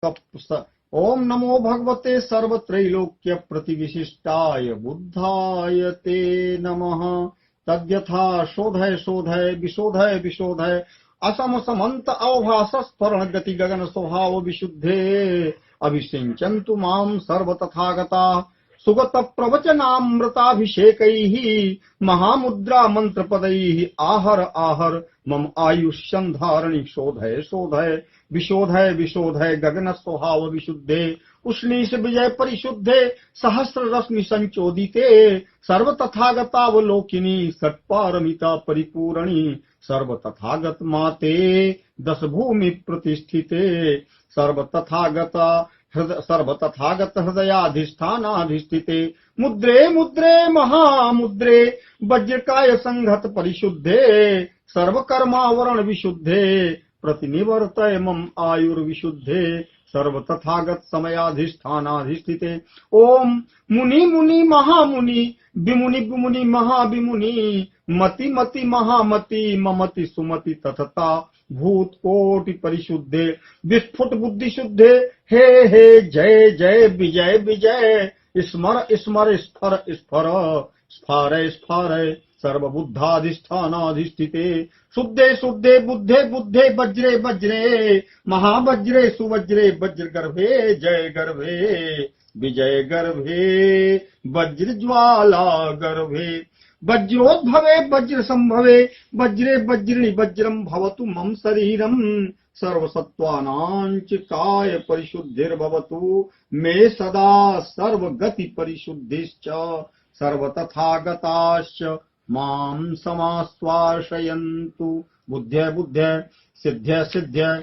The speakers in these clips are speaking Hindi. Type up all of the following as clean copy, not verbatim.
ओम नमो भगवते सर्वत्रैलोक्य प्रतिविशिष्टाय बुद्धाय ते नमः। तद्यथा शोधय शोधय विशोधय विशोधय असम समंत अवभास स्फरण गति गगन स्वभाव विशुद्धे अभिषिञ्चन्तु मां सर्व तथागता सुगत प्रवचनामृताभिषेकैः महामुद्रा मंत्र पदैः आहर आहर मम आयुष्यं धारणि शोधय शोधय विशोधय विशोधय गगन स्वभाव विशुद्धे उष्णीश विजय परिशुद्धे सहस्र रश्मि संचोदिते सर्व तथागतावलोकिनी सत्पारमिता परिपूरणी सर्व तथागत माते दश भूमि प्रतिष्ठिते सर्व तथागत हृदयाधिष्ठानाधिष्ठिते मुद्रे मुद्रे महामुद्रे वज्रकाय संघत परिशुद्धे सर्वकर्मावरण विशुद्धे प्रतिनिवर्तय मम आयुर्विशुद्धे सर्व तथागत समयाधिष्ठानाधिष्ठिते ओम मुनि मुनि महामुनि विमुनि विमुनि महाविमुनि मति मति महामति ममति सुमति तथता भूत कोटि परिशुद्धे विस्फुट बुद्धि शुद्धे हे हे जय जय विजय विजय स्मर स्मर स्फर स्फर स्फारय स्फारय सर्वबुद्धाधिष्ठानाधिष्ठिते शुद्धे शुद्धे बुद्धे बुद्धे वज्रे वज्रे महावज्रे सुवज्रे वज्र गर्भे जय गर्भे विजय गर्भे वज्र ज्वाला गर्भे वज्रोद्भवे वज्र संभवे वज्रे वज्रिणी वज्रम भवतु मम शरीरम सर्वसत्त्वानां च काय परिशुद्धिर्भवतु मे सदा सर्वगति परिशुद्धिश्च सर्वतथागताश्च मां समाश्वासयन्तु बुद्धे बुद्धे सिद्धे सिद्धे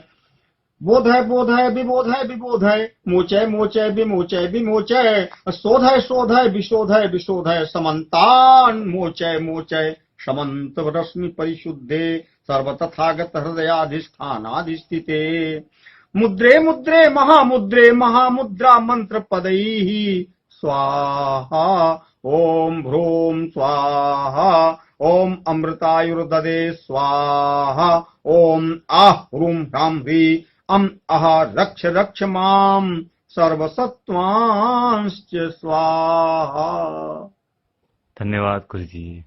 बोधय बोधय विबोधय विबोधय मोचय मोचय विमोचय विमोचय शोधय शोधय विशोधय विशोधय समन्तान् मोचय मोचय समन्त रश्मि परिशुद्धे सर्वतथागत हृदयाधिष्ठानाधिष्ठिते मुद्रे मुद्रे महामुद्रा मंत्र पदैः स्वाहा ओम भ्रूम स्वाहा ओम अमृतायुर्ददे स्वाहा ओम आह ह्रूम ह्राम ह्री अह रक्ष रक्ष माम सर्वसत्त्वांश्च स्वाहा। धन्यवाद गुरु जी।